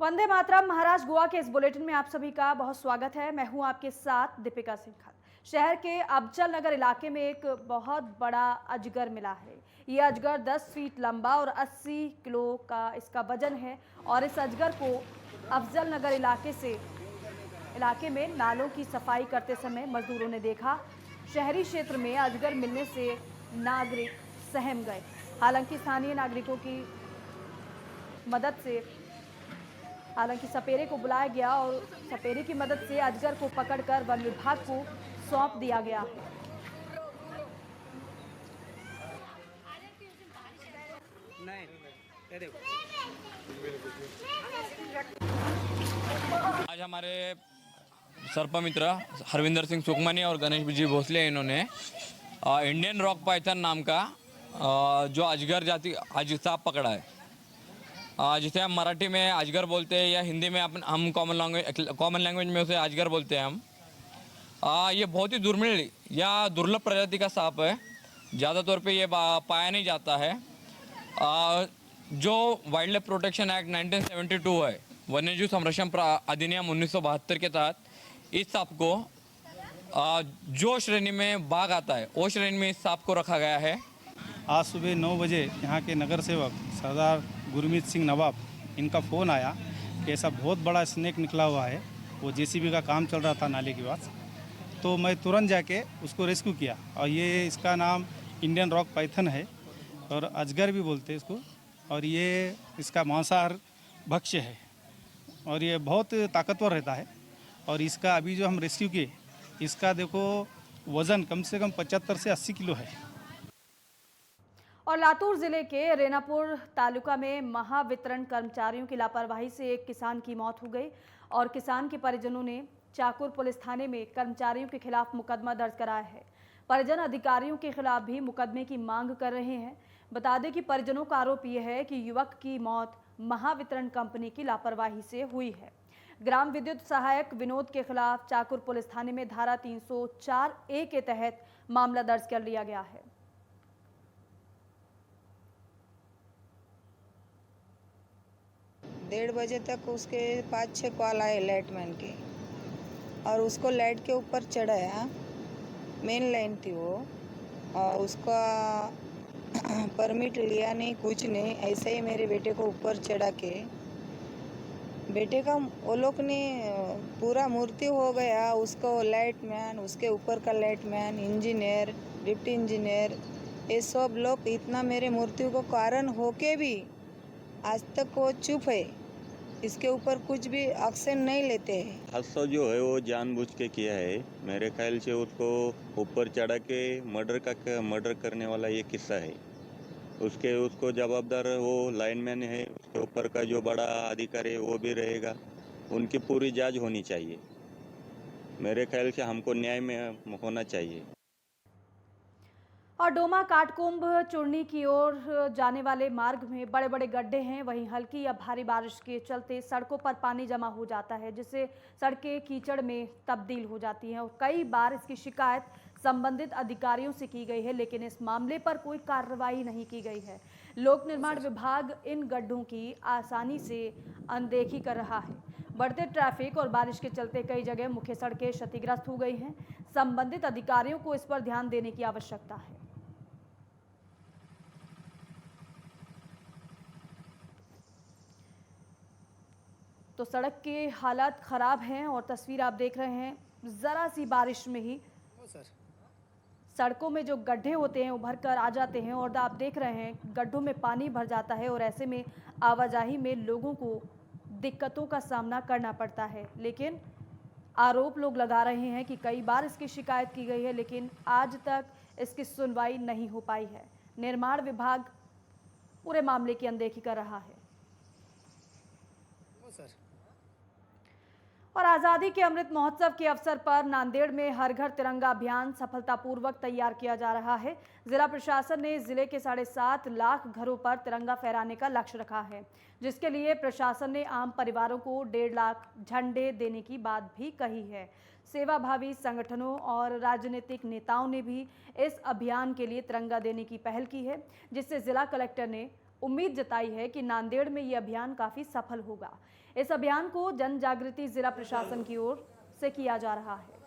वंदे मातरम। महाराज गोवा के इस बुलेटिन में आप सभी का बहुत स्वागत है। मैं हूं आपके साथ दीपिका सिंघल। शहर के अबचल नगर इलाके में एक बहुत बड़ा अजगर मिला है। ये अजगर 10 फीट लंबा और 80 किलो का इसका वजन है और इस अजगर को अफजल नगर इलाके में नालों की सफाई करते समय मजदूरों ने देखा। शहरी क्षेत्र में अजगर मिलने से नागरिक सहम गए। हालांकि स्थानीय नागरिकों की मदद से सपेरे को बुलाया गया और सपेरे की मदद से अजगर को पकड़कर वन विभाग को सौंप दिया गया है। आज हमारे सर्प मित्र हरविंदर सिंह सुखमनी और गणेश जी भोसले इन्होंने इंडियन रॉक पाइथन नाम का जो अजगर जाति आज सांप पकड़ा है, जिसे हम मराठी में अजगर बोलते हैं या हिंदी में हम कॉमन लैंग्वेज में उसे अजगर बोलते हैं हम। ये बहुत ही दुर्मिल या दुर्लभ प्रजाति का सांप है। ज़्यादा तौर पे ये पाया नहीं जाता है। जो वाइल्ड लाइफ प्रोटेक्शन एक्ट 1972 है, वन्यजीव संरक्षण अधिनियम 1972 के तहत इस सांप को जो श्रेणी में बाघ आता है वो श्रेणी में इस सांप को रखा गया है। आज सुबह 9 बजे यहाँ के नगर सेवक सरदार गुरमीत सिंह नवाब, इनका फ़ोन आया कि ऐसा बहुत बड़ा स्नेक निकला हुआ है। वो जेसीबी का काम चल रहा था नाले के पास, तो मैं तुरंत जाके उसको रेस्क्यू किया। और ये इसका नाम इंडियन रॉक पाइथन है और अजगर भी बोलते हैं इसको। और ये इसका मांसाहार भक्ष्य है और ये बहुत ताकतवर रहता है। और इसका अभी जो हम रेस्क्यू किए, इसका देखो वज़न कम से कम 75 से 80 किलो है। और लातूर जिले के रेनापुर तालुका में महावितरण कर्मचारियों की लापरवाही से एक किसान की मौत हो गई और किसान के परिजनों ने चाकुर पुलिस थाने में कर्मचारियों के खिलाफ मुकदमा दर्ज कराया है। परिजन अधिकारियों के खिलाफ भी मुकदमे की मांग कर रहे हैं। बता दें कि परिजनों का आरोप यह है कि युवक की मौत महावितरण कंपनी की लापरवाही से हुई है। ग्राम विद्युत सहायक विनोद के खिलाफ चाकुर पुलिस थाने में धारा 304A के तहत मामला दर्ज कर लिया गया है। 1:30 बजे तक उसके 5-6 कॉल आए लाइटमैन के और उसको लाइट के ऊपर चढ़ाया। मेन लाइन थी वो, और उसका परमिट लिया नहीं, कुछ नहीं, ऐसे ही मेरे बेटे को ऊपर चढ़ा के बेटे का वो लोग ने पूरा मृत्यु हो गया। उसको लाइटमैन, उसके ऊपर का लाइटमैन, इंजीनियर, डिप्टी इंजीनियर, ये सब लोग इतना मेरे मृत्यु को कारण होके भी आज तक वो चुप है। इसके ऊपर कुछ भी एक्शन नहीं लेते हैं। हादसा जो है वो जानबूझ के किया है। मेरे ख्याल से उसको ऊपर चढ़ा के मर्डर करने वाला ये किस्सा है। उसको जवाबदार वो लाइनमैन है, उसके ऊपर का जो बड़ा अधिकारी है वो भी रहेगा। उनकी पूरी जांच होनी चाहिए। मेरे ख्याल से हमको न्याय में होना चाहिए। और डोमा काटकुंभ चुरनी की ओर जाने वाले मार्ग में बड़े बड़े गड्ढे हैं। वहीं हल्की या भारी बारिश के चलते सड़कों पर पानी जमा हो जाता है, जिससे सड़कें कीचड़ में तब्दील हो जाती हैं। और कई बार इसकी शिकायत संबंधित अधिकारियों से की गई है, लेकिन इस मामले पर कोई कार्रवाई नहीं की गई है। लोक निर्माण विभाग इन गड्ढों की आसानी से अनदेखी कर रहा है। बढ़ते ट्रैफिक और बारिश के चलते कई जगह मुख्य सड़कें क्षतिग्रस्त हो गई हैं। संबंधित अधिकारियों को इस पर ध्यान देने की आवश्यकता है। तो सड़क के हालात खराब हैं और तस्वीर आप देख रहे हैं। जरा सी बारिश में ही सड़कों में जो गड्ढे होते हैं उभर कर आ जाते हैं और आप देख रहे हैं गड्ढों में पानी भर जाता है और ऐसे में आवाजाही में लोगों को दिक्कतों का सामना करना पड़ता है। लेकिन आरोप लोग लगा रहे हैं कि कई बार इसकी शिकायत की गई है, लेकिन आज तक इसकी सुनवाई नहीं हो पाई है। निर्माण विभाग पूरे मामले की अनदेखी कर रहा है। और आज़ादी के अमृत महोत्सव के अवसर पर नांदेड़ में हर घर तिरंगा अभियान सफलतापूर्वक तैयार किया जा रहा है। जिला प्रशासन ने जिले के 7.5 लाख घरों पर तिरंगा फहराने का लक्ष्य रखा है, जिसके लिए प्रशासन ने आम परिवारों को 1.5 लाख झंडे देने की बात भी कही है। सेवाभावी संगठनों और राजनीतिक नेताओं ने भी इस अभियान के लिए तिरंगा देने की पहल की है, जिससे जिला कलेक्टर ने उम्मीद जताई है कि नांदेड़ में ये अभियान काफी सफल होगा। इस अभियान को जन जागृति जिला प्रशासन की ओर से किया जा रहा है।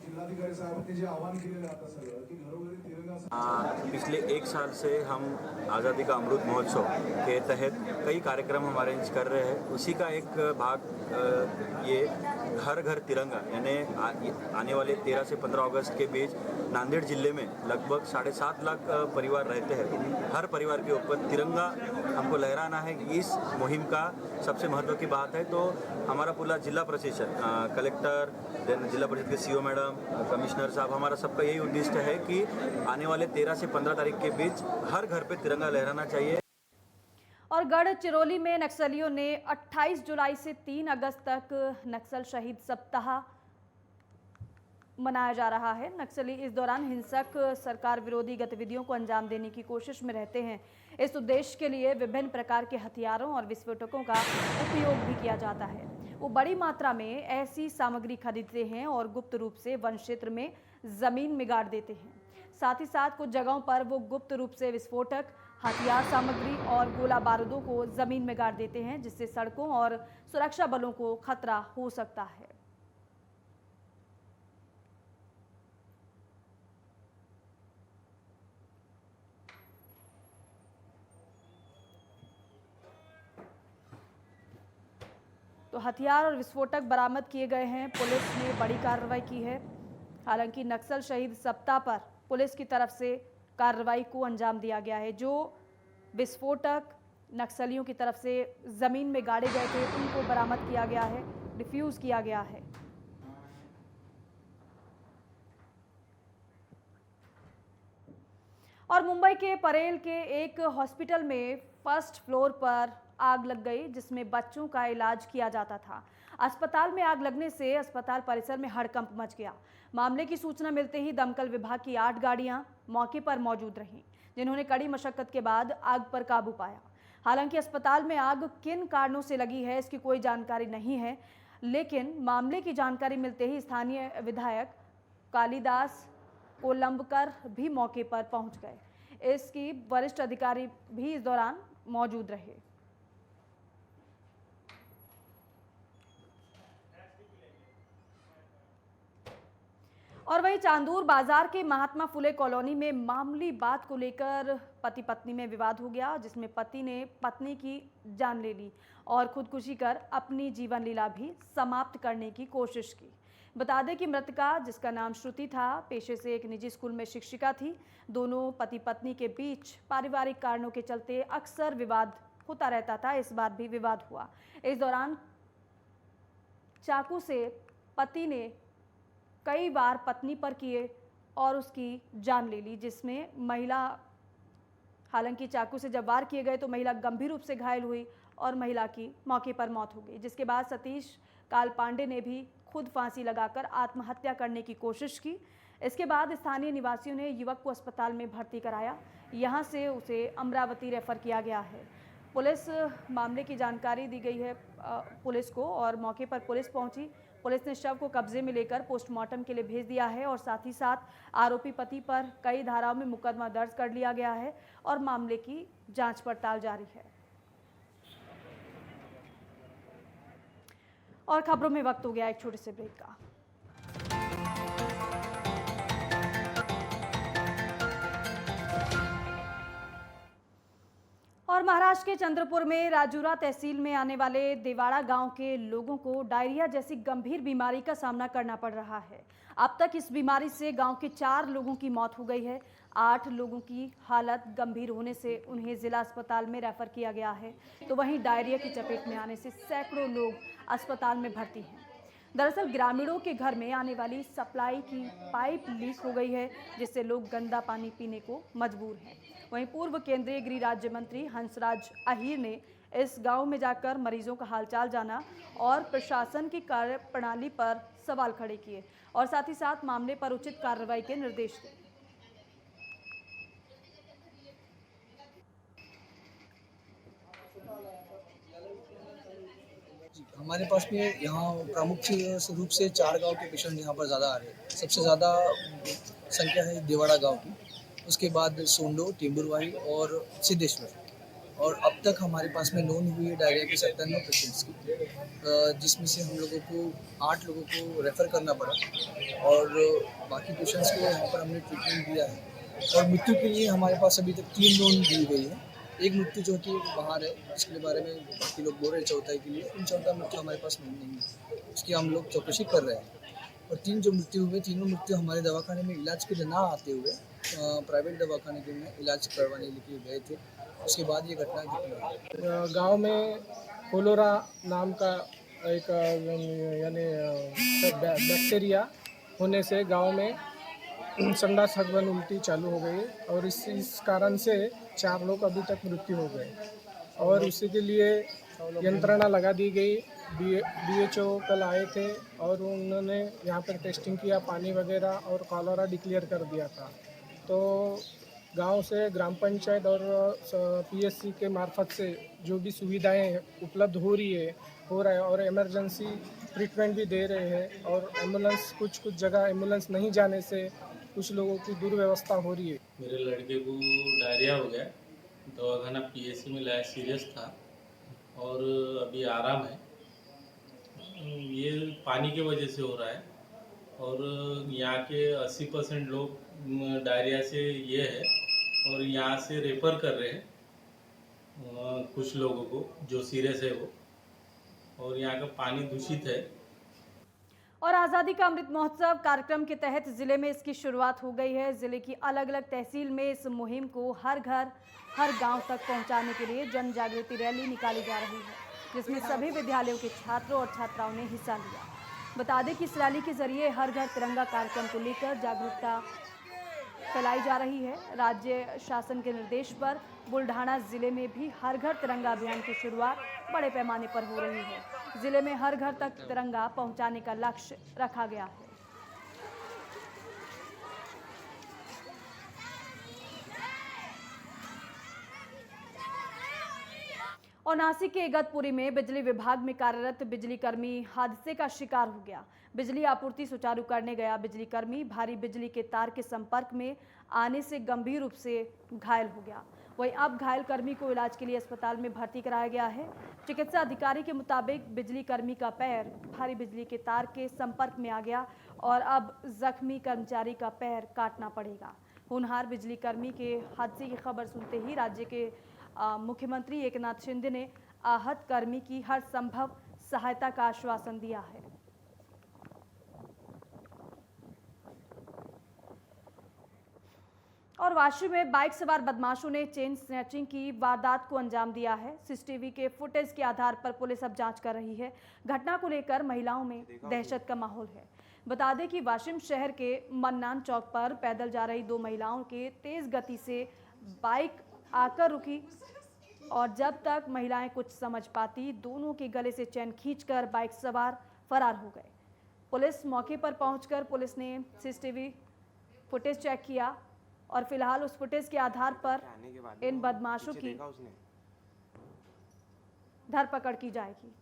जिल्हाधिकारी साहेबांनी जे आवाहन केलेलं आहे आता सगळं की घरोघरी तिरंगा पिछले एक साल से हम आज़ादी का अमृत महोत्सव के तहत कई कार्यक्रम हम अरेंज कर रहे हैं। उसी का एक भाग ये घर घर तिरंगा यानी आने वाले 13 से 15 अगस्त के बीच नांदेड़ जिले में लगभग 7.5 लाख परिवार रहते हैं। हर परिवार के ऊपर तिरंगा हमको लहराना है। इस मुहिम का सबसे महत्व की बात है तो हमारा पूरा जिला प्रशासन, कलेक्टर, जिला परिषद के सीओ मैडम, कमिश्नर साहब, हमारा सबका यही उद्देश्य है कि आने वाले 13 से 15 तारीख के बीच हर घर पे तिरंगा लहराना चाहिए। और गढ़चिरौली में नक्सलियों ने 28 जुलाई से 3 अगस्त तक नक्सल शहीद सप्ताह मनाया जा रहा है। नक्सली इस दौरान हिंसक सरकार विरोधी गतिविधियों को अंजाम देने की कोशिश में रहते हैं। इस उद्देश्य के लिए विभिन्न प्रकार के हथियारों और विस्फोटकों का उपयोग भी किया जाता है। वो बड़ी मात्रा में ऐसी सामग्री खरीदते हैं और गुप्त रूप से वन क्षेत्र में जमीन में गाड़ देते हैं। साथ ही साथ कुछ जगहों पर वो गुप्त रूप से विस्फोटक, हथियार सामग्री और गोला बारूदों को जमीन में गाड़ देते हैं, जिससे सड़कों और सुरक्षा बलों को खतरा हो सकता है। तो हथियार और विस्फोटक बरामद किए गए हैं। पुलिस ने बड़ी कार्रवाई की है। हालांकि नक्सल शहीद सप्ताह पर पुलिस की तरफ से कार्रवाई को अंजाम दिया गया है। जो विस्फोटक नक्सलियों की तरफ से जमीन में गाड़े गए थे उनको बरामद किया गया है, डिफ्यूज किया गया है। और मुंबई के परेल के एक हॉस्पिटल में फर्स्ट फ्लोर पर आग लग गई, जिसमें बच्चों का इलाज किया जाता था। अस्पताल में आग लगने से अस्पताल परिसर में हड़कंप मच गया। मामले की सूचना मिलते ही दमकल विभाग की 8 गाड़ियां मौके पर मौजूद रहीं, जिन्होंने कड़ी मशक्कत के बाद आग पर काबू पाया। हालांकि अस्पताल में आग किन कारणों से लगी है इसकी कोई जानकारी नहीं है, लेकिन मामले की जानकारी मिलते ही स्थानीय विधायक कालिदास कोलंबकर भी मौके पर पहुंच गए। इसकी वरिष्ठ अधिकारी भी इस दौरान मौजूद रहे। और वहीं चांदूर बाजार के महात्मा फुले कॉलोनी में मामूली बात को लेकर पति पत्नी में विवाद हो गया, जिसमें पति ने पत्नी की जान ले ली और खुदकुशी कर अपनी जीवन लीला भी समाप्त करने की कोशिश की। बता दें कि मृतका, जिसका नाम श्रुति था, पेशे से एक निजी स्कूल में शिक्षिका थी। दोनों पति पत्नी के बीच पारिवारिक कारणों के चलते अक्सर विवाद होता रहता था। इस बार भी विवाद हुआ। इस दौरान चाकू से पति ने कई बार पत्नी पर किए और उसकी जान ले ली, जिसमें महिला, हालांकि चाकू से जब वार किए गए तो महिला गंभीर रूप से घायल हुई और महिला की मौके पर मौत हो गई। जिसके बाद सतीश काल पांडे ने भी खुद फांसी लगाकर आत्महत्या करने की कोशिश की। इसके बाद स्थानीय निवासियों ने युवक को अस्पताल में भर्ती कराया। यहां से उसे अमरावती रेफर किया गया है। पुलिस मामले की जानकारी दी गई है पुलिस को और मौके पर पुलिस पहुंची। पुलिस ने शव को कब्जे में लेकर पोस्टमार्टम के लिए भेज दिया है और साथ ही साथ आरोपी पति पर कई धाराओं में मुकदमा दर्ज कर लिया गया है और मामले की जांच पड़ताल जारी है। और खबरों में वक्त हो गया एक छोटे से ब्रेक का। और महाराष्ट्र के चंद्रपुर में राजूरा तहसील में आने वाले देवाड़ा गांव के लोगों को डायरिया जैसी गंभीर बीमारी का सामना करना पड़ रहा है। अब तक इस बीमारी से गांव के 4 लोगों की मौत हो गई है। 8 लोगों की हालत गंभीर होने से उन्हें जिला अस्पताल में रेफर किया गया है, तो वहीं डायरिया की चपेट में आने से सैकड़ों लोग अस्पताल में भर्ती हैं। दरअसल ग्रामीणों के घर में आने वाली सप्लाई की पाइप लीक हो गई है, जिससे लोग गंदा पानी पीने को मजबूर हैं। वहीं पूर्व केंद्रीय गृह राज्य मंत्री हंसराज अहीर ने इस गांव में जाकर मरीजों का हालचाल जाना और प्रशासन की कार्य प्रणाली पर सवाल खड़े किए और साथ ही साथ मामले पर उचित कार्रवाई के निर्देश दिए। हमारे पास में यहाँ प्रमुख रूप से 4 गांव के पेशेंट यहाँ पर ज़्यादा आ रहे हैं। सबसे ज़्यादा संख्या है देवाड़ा गांव की। उसके बाद सोंडो, टिम्बुरवाही और सिद्धेश्वर। और अब तक हमारे पास में नोन हुई है डायरिया की 97 पेशेंट्स की, जिसमें से हम लोगों को 8 लोगों को रेफ़र करना पड़ा और बाकी पेशेंट्स को यहाँ पर हमने ट्रीटमेंट दिया है। और मृत्यु के लिए हमारे पास अभी तक 3 नोन दी गई है। एक मृत्यु जो कि बाहर है, जिसके बारे में बाकी लोग बोल रहे हैं चौथाई के लिए, लेकिन चौथा मृत्यु हमारे पास नहीं है, उसकी हम लोग चौकसी कर रहे हैं। और 3 जो मृत्यु हुए, तीनों मृत्यु हमारे दवाखाने में इलाज के लिए ना आते हुए प्राइवेट दवाखाने के में इलाज करवाने के लिए गए थे। उसके बाद ये घटना घटी। गांव में कोलोरा नाम का एक यानी बैक्टीरिया होने से गांव में संडास हगवन उल्टी चालू हो गई और इस कारण से 4 लोग अभी तक मृत्यु हो गए और उसी के लिए यंत्रणा लगा दी गई। BHO कल आए थे और उन्होंने यहाँ पर टेस्टिंग किया, पानी वगैरह और कॉलोरा डिक्लेयर कर दिया था। तो गांव से ग्राम पंचायत और PSC के मार्फत से जो भी सुविधाएं उपलब्ध हो रहा है और इमरजेंसी ट्रीटमेंट भी दे रहे हैं और एम्बुलेंस कुछ जगह एम्बुलेंस नहीं जाने से कुछ लोगों की दुर्व्यवस्था हो रही है। मेरे लड़के को डायरिया हो गया, दवाखाना PSC में लाया, सीरियस था और अभी आराम है। ये पानी की वजह से हो रहा है और यहाँ के 80% लोग डायरिया से ये है और यहाँ से रेफ़र कर रहे हैं कुछ लोगों को जो सीरियस है वो, और यहाँ का पानी दूषित है। और आज़ादी का अमृत महोत्सव कार्यक्रम के तहत जिले में इसकी शुरुआत हो गई है। जिले की अलग अलग तहसील में इस मुहिम को हर घर हर गांव तक पहुंचाने के लिए जन जागृति रैली निकाली जा रही है, जिसमें सभी विद्यालयों के छात्रों और छात्राओं ने हिस्सा लिया। बता दें कि इस रैली के जरिए हर घर तिरंगा कार्यक्रम को लेकर जागरूकता फैलाई जा रही है। राज्य शासन के निर्देश पर बुल्ढाना जिले में भी हर घर तिरंगा अभियान की शुरुआत बड़े पैमाने पर हो रही है। जिले में हर घर तक तिरंगा पहुंचाने का लक्ष्य रखा गया है। और नासिक के इगतपुरी में बिजली विभाग में कार्यरत बिजली कर्मी हादसे का शिकार हो गया। बिजली आपूर्ति सुचारू करने गया बिजली कर्मी भारी बिजली के तार के संपर्क में आने से गंभीर रूप से घायल हो गया। वहीं अब घायल कर्मी को इलाज के लिए अस्पताल में भर्ती कराया गया है। चिकित्सा अधिकारी के मुताबिक बिजली कर्मी का पैर भारी बिजली के तार के संपर्क में आ गया और अब जख्मी कर्मचारी का पैर काटना पड़ेगा। होनहार बिजली कर्मी के हादसे की खबर सुनते ही राज्य के मुख्यमंत्री एकनाथ शिंदे ने आहत कर्मी की हर संभव सहायता का आश्वासन दिया है। और वाशी में बाइक सवार बदमाशों ने चेन स्नैचिंग की वारदात को अंजाम दिया है। सीसीटीवी के फुटेज के आधार पर पुलिस अब जांच कर रही है। घटना को लेकर महिलाओं में दहशत का माहौल है। बता दें कि वाशिम शहर के मन्नान चौक पर पैदल जा रही 2 महिलाओं के तेज गति से बाइक आकर रुकी और जब तक महिलाएं कुछ समझ पाती, दोनों के गले से चैन खींचकर बाइक सवार फरार हो गए। पुलिस मौके पर पहुंचकर पुलिस ने सीसीटीवी फुटेज चेक किया और फिलहाल उस फुटेज के आधार पर इन बदमाशों की धरपकड़ की जाएगी।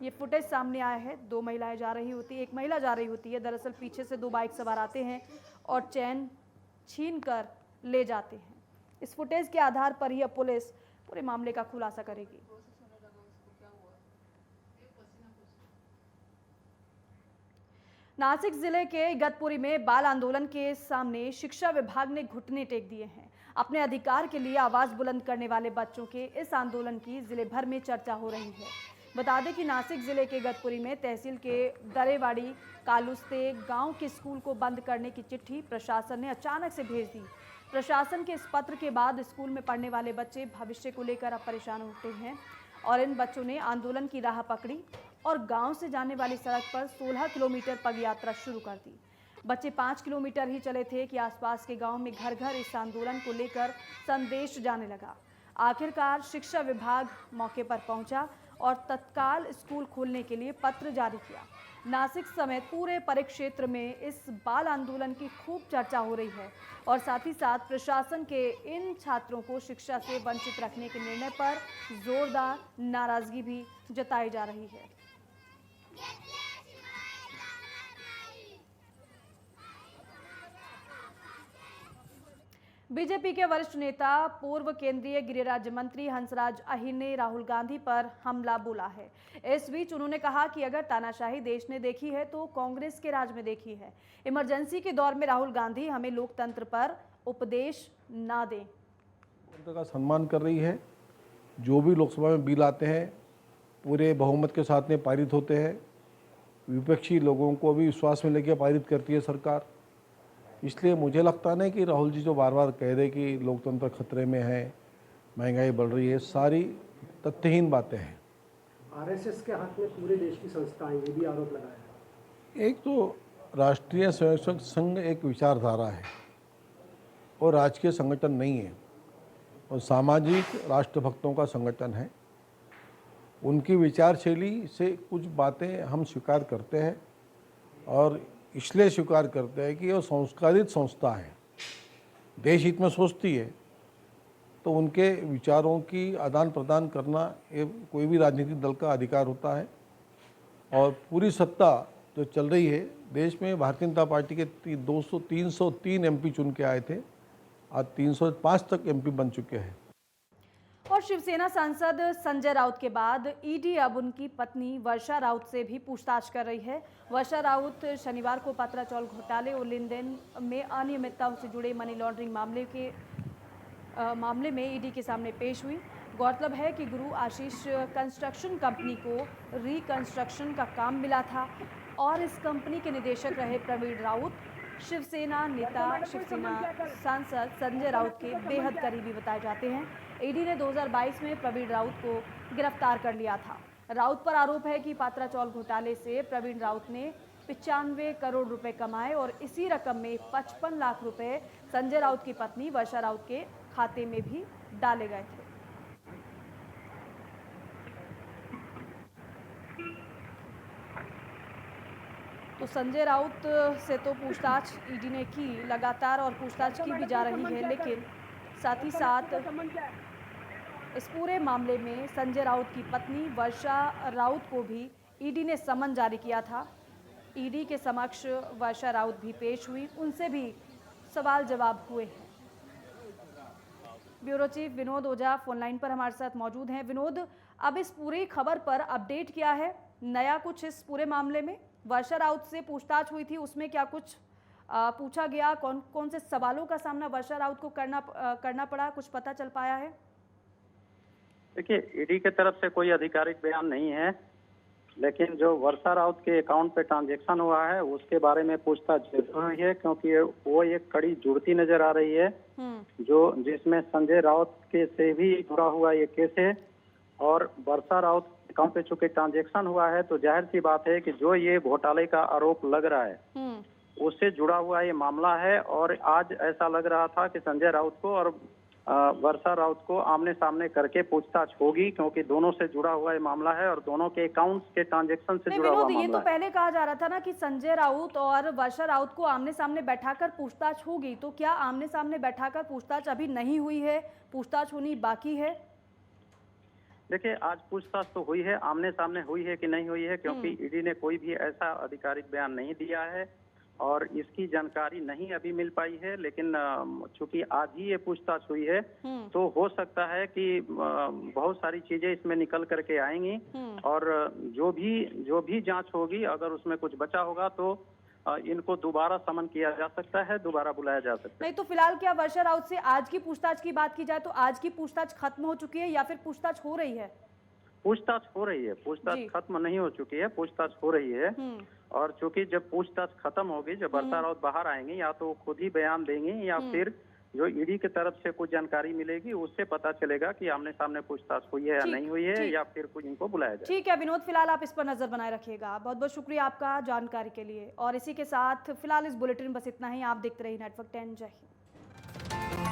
ये फुटेज सामने आया है। 2 महिलाएं जा रही होती है, एक महिला जा रही होती है। दरअसल पीछे से 2 बाइक सवार आते हैं और चैन छीन कर ले जाते हैं। इस फुटेज के आधार पर ही अब पुलिस पूरे मामले का खुलासा करेगी। नासिक जिले के इगतपुरी में बाल आंदोलन के सामने शिक्षा विभाग ने घुटने टेक दिए हैं। अपने अधिकार के लिए आवाज बुलंद करने वाले बच्चों के इस आंदोलन की जिले भर में चर्चा हो रही है। बता दें कि नासिक जिले के इगतपुरी में तहसील के दरेवाड़ी कालुस्ते गांव के स्कूल को बंद करने की चिट्ठी प्रशासन ने अचानक से भेज दी। प्रशासन के इस पत्र के बाद स्कूल में पढ़ने वाले बच्चे भविष्य को लेकर अब परेशान होते हैं और इन बच्चों ने आंदोलन की राह पकड़ी और गांव से जाने वाली सड़क पर 16 किलोमीटर पग यात्रा शुरू कर दी। बच्चे 5 किलोमीटर ही चले थे कि आसपास के गांव में घर घर इस आंदोलन को लेकर संदेश जाने लगा। आखिरकार शिक्षा विभाग मौके पर पहुंचा और तत्काल स्कूल खोलने के लिए पत्र जारी किया। नासिक समेत पूरे परिक्षेत्र में इस बाल आंदोलन की खूब चर्चा हो रही है और साथ ही साथ प्रशासन के इन छात्रों को शिक्षा से वंचित रखने के निर्णय पर जोरदार नाराजगी भी जताई जा रही है। बीजेपी के वरिष्ठ नेता पूर्व केंद्रीय गृह राज्य मंत्री हंसराज अहीर ने राहुल गांधी पर हमला बोला है। इस बीच उन्होंने कहा कि अगर तानाशाही देश ने देखी है तो कांग्रेस के राज में देखी है। इमरजेंसी के दौर में राहुल गांधी हमें लोकतंत्र पर उपदेश ना दें। लोकतंत्र का सम्मान कर रही है। जो भी लोकसभा में बिल आते हैं पूरे बहुमत के साथ में पारित होते हैं। विपक्षी लोगों को भी विश्वास में लेकर पारित करती है सरकार। इसलिए मुझे लगता नहीं कि राहुल जी जो बार बार कह रहे कि लोकतंत्र खतरे में है, महंगाई बढ़ रही है, सारी तथ्यहीन बातें हैं। आरएसएस के हाथ में पूरे देश की संस्थाएं, ये भी आरोप लगाया है। एक तो राष्ट्रीय स्वयंसेवक संघ एक विचारधारा है और राजकीय संगठन नहीं है और सामाजिक राष्ट्रभक्तों का संगठन है। उनकी विचारशैली से कुछ बातें हम स्वीकार करते हैं और इसलिए स्वीकार करते हैं कि वो संस्कारित संस्था है, देश हित में सोचती है, तो उनके विचारों की आदान प्रदान करना ये कोई भी राजनीतिक दल का अधिकार होता है। और पूरी सत्ता जो चल रही है देश में, भारतीय जनता पार्टी के 303 एमपी चुन के आए थे, आज 305 तक एमपी बन चुके हैं। और शिवसेना सांसद संजय राउत के बाद ईडी अब उनकी पत्नी वर्षा राउत से भी पूछताछ कर रही है। वर्षा राउत शनिवार को पत्राचौल घोटाले और लेन देन में अनियमितताओं से जुड़े मनी लॉन्ड्रिंग मामले में ईडी के सामने पेश हुई। गौरतलब है कि गुरु आशीष कंस्ट्रक्शन कंपनी को रिकंस्ट्रक्शन का काम मिला था और इस कंपनी के निदेशक रहे प्रवीण राउत शिवसेना नेता, शिवसेना सांसद संजय राउत के बेहद करीबी बताए जाते हैं। ईडी ने 2022 में प्रवीण राउत को गिरफ्तार कर लिया था। राउत पर आरोप है कि पत्राचौल घोटाले से प्रवीण राउत ने 95 करोड़ रुपए कमाए और इसी रकम में 55 लाख रुपए संजय राउत की पत्नी वर्षा राउत के खाते में भी डाले गए थे। तो संजय राउत से तो पूछताछ ईडी ने की लगातार और पूछताछ की भी जा रही है, लेकिन साथ ही साथ इस पूरे मामले में संजय राउत की पत्नी वर्षा राउत को भी ईडी ने समन जारी किया था। ईडी के समक्ष वर्षा राउत भी पेश हुई, उनसे भी सवाल जवाब हुए हैं। ब्यूरो चीफ विनोद ओझा फोन लाइन पर हमारे साथ मौजूद हैं। विनोद, अब इस पूरी खबर पर अपडेट क्या है, नया कुछ इस पूरे मामले में? वर्षा राउत से पूछताछ हुई थी, उसमें क्या कुछ पूछा गया? कौन कौन से सवालों का सामना वर्षा राउत को करना पड़ा, कुछ पता चल पाया है? देखिए, ईडी के तरफ से कोई आधिकारिक बयान नहीं है, लेकिन जो वर्षा राउत के अकाउंट पे ट्रांजैक्शन हुआ है उसके बारे में पूछताछ हुई है, क्योंकि वो एक कड़ी जुड़ती नजर आ रही है जो जिसमें संजय राउत के से भी जुड़ा हुआ ये केस है। और वर्षा राउत अकाउंट पे चूंकि ट्रांजैक्शन हुआ है तो जाहिर सी बात है कि जो ये घोटाले का आरोप लग रहा है उससे जुड़ा हुआ ये मामला है। और आज ऐसा लग रहा था कि संजय राउत को और वर्षा राउत को आमने सामने करके पूछताछ होगी, क्योंकि दोनों से जुड़ा हुआ ये मामला है और दोनों के अकाउंट्स के ट्रांजैक्शन से जुड़ा हुआ मामला है। ये तो पहले कहा जा रहा था ना कि संजय राउत और वर्षा राउत को आमने सामने बैठाकर पूछताछ होगी, तो क्या आमने सामने बैठाकर पूछताछ अभी नहीं हुई है, पूछताछ होनी बाकी है? देखिए, आज पूछताछ तो हुई है, आमने सामने हुई है कि नहीं हुई है, क्योंकि ईडी ने कोई भी ऐसा आधिकारिक बयान नहीं दिया है और इसकी जानकारी नहीं अभी मिल पाई है। लेकिन चूंकि आज ही ये पूछताछ हुई है तो हो सकता है कि बहुत सारी चीजें इसमें निकल करके आएंगी और जो भी जांच होगी, अगर उसमें कुछ बचा होगा तो इनको दोबारा समन किया जा सकता है, दोबारा बुलाया जा सकता है। नहीं तो फिलहाल क्या वर्षा राउत से आज की पूछताछ की बात की जाए तो आज की पूछताछ खत्म हो चुकी है या फिर पूछताछ हो रही है? पूछताछ हो रही है, पूछताछ खत्म नहीं हो चुकी है, पूछताछ हो रही है। और चूंकि जब पूछताछ खत्म होगी, जब वर्षा राउत बाहर आएंगी, या तो खुद ही बयान देंगी या फिर जो ईडी की तरफ से कुछ जानकारी मिलेगी उससे पता चलेगा कि आमने सामने पूछताछ हुई है या नहीं हुई है, या फिर कुछ इनको बुलाया जाए। ठीक है विनोद, फिलहाल आप इस पर नजर बनाए रखिएगा। बहुत बहुत शुक्रिया आपका जानकारी के लिए। और इसी के साथ फिलहाल इस बुलेटिन बस इतना ही। आप देखते रहिए नेटवर्क 10। जय हिंद।